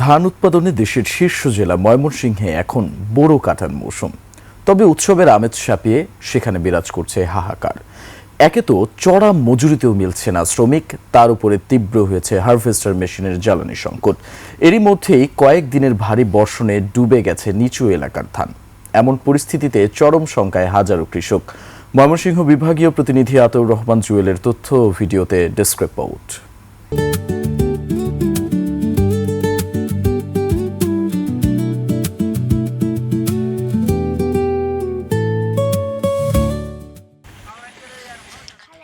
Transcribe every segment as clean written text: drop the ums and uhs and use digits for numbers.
ধান উৎপাদনে দেশের শীর্ষ জেলা ময়মনসিংহে এখন বোরো কাটার মৌসুম। তবে উৎসবের আমেজ ছাপিয়ে সেখানে বিরাজ করছে হাহাকার। একে তো চড়া মজুরিতেও মিলছে না শ্রমিক, তার উপরে তীব্র হয়েছে হারভেস্টার মেশিনের জ্বালানি সংকট। এরই মধ্যেই কয়েক দিনের ভারী বর্ষণে ডুবে গেছে নিচু এলাকার ধান। এমন পরিস্থিতিতে চরম শঙ্কায় হাজারো কৃষক। ময়মনসিংহ বিভাগীয় প্রতিনিধি আতউর রহমান জুয়েলের তথ্য ও ভিডিওতে ডেস্ক রিপোর্ট।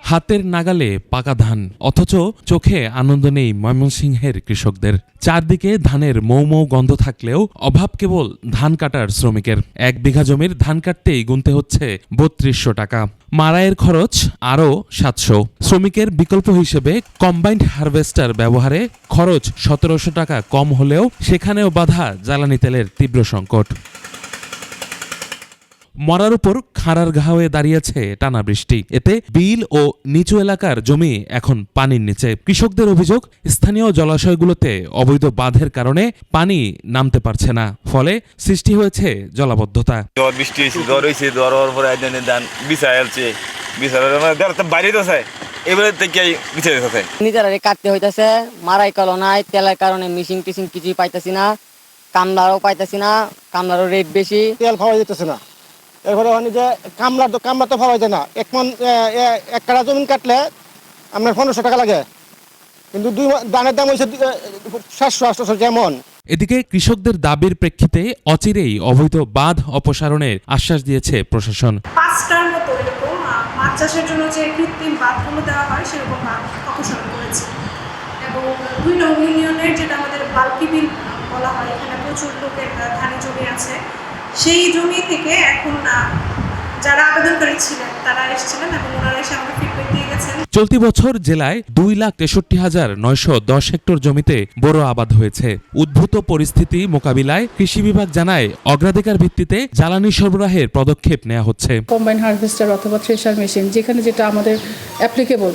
হাতের নাগালে পাকা ধান, অথচ চোখে আনন্দ নেই ময়মনসিংহের কৃষকদের। চারদিকে ধানের মৌ মৌ গন্ধ থাকলেও অভাব কেবল ধান কাটার শ্রমিকের। 1 বিঘা জমির ধান কাটতেই গুনতে হচ্ছে 3200 টাকা, মাড়াইয়ের খরচ আরও 700। শ্রমিকের বিকল্প হিসেবে কম্বাইন্ড হারভেস্টার ব্যবহারে খরচ 1700 টাকা কম হলেও সেখানেও বাধা জ্বালানি তেলের তীব্র সংকট। মরার উপর খাঁড়ার ঘা হয়ে দাঁড়িয়েছে টানা বৃষ্টি। এতে বিল ও নিচু এলাকার জমি এখন পানির নিচে। কৃষকদের অভিযোগ, স্থানীয় জলাশয়গুলোতে অবৈধ বাঁধের কারণে পানি নামতে পারছে না, ফলে সৃষ্টি হয়েছে জলাবদ্ধতা। বৃষ্টি হয়েছে, জ্বর হয়েছে, জ্বর হওয়ার পরে ধান বিছায় আসছে, বাইরে তো এবারে থেকে বিছাই আছে নিজেরা কাটতে হইতেছে, মারাই কল নাই, তেলের কারণে মিশিং টিশিং কিছুই পাইতেছি না, কামলারও পাইতেছি না, কামলারও রেট বেশি, তেল পাওয়া যেতেছে না। এরপরে যে কামলা তো পাওয়া যায় না। এক কাঠা জমিন কাটলে আপনার 1500 টাকা লাগে, কিন্তু ধানের দাম হয়েছে 700-800 যেমন। এদিকে কৃষকদের দাবির প্রেক্ষিতে অচিরেই অবৈধ বাঁধ অপসারণের আশ্বাস দিয়েছে প্রশাসন। 5টার মতো এরকম মাছ চাষের জন্য যে কৃত্রিম বাঁধগুলো দেওয়া হয় সেরকম বাঁধ অপসারণ করেছে, এবং 2 নং ইউনিয়নের যেটা আমাদের বাল্কি বিল বলা হয়, এখানে প্রচুর লোকের ধানি জমি আছে। সেই জমি থেকে এখন যারা আবেদনকারী ছিলেন তারা এসেছিলেন এবং ওনারা এসে আমাকে ফিডব্যাক দিয়ে গেছেন। চলতি বছর জেলায় 2,63,910 হেক্টর জমিতে বোরো আবাদ হয়েছে। উদ্ভূত পরিস্থিতি মোকাবিলায় কৃষি বিভাগ জানায় অগ্রাধিকার ভিত্তিতে জ্বালানি সরবরাহের পদক্ষেপ নেওয়া হচ্ছে। কম্বাইন হারভেস্টার অথবা থ্রেশার মেশিন যেখানে যেটা আমাদের অ্যাপ্লিকেবল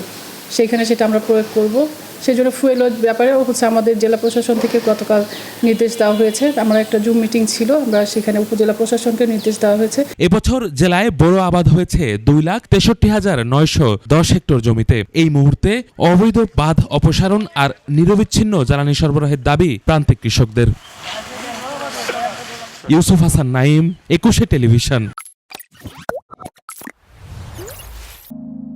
সেখানে সেটা আমরা প্রয়োগ করব। সেই জন্য ফুয়েলের ব্যাপারেও আমাদের জেলা প্রশাসন থেকে গতকাল নির্দেশ দেওয়া হয়েছে। আমরা একটা জুম মিটিং ছিল, আমরা সেখানে উপজেলা প্রশাসনকে নির্দেশ দেওয়া হয়েছে। এবছর জেলায় বোরো আবাদ হয়েছে 2,63,910 হেক্টর জমিতে। এই মুহূর্তে অবৈধ বাঁধ অপসারণ আর নিরবিচ্ছিন্ন জ্বালানি সরবরাহের দাবি প্রান্তিক কৃষকদের। ইউসুফ হাসান নাইম, 21 টেলিভিশন।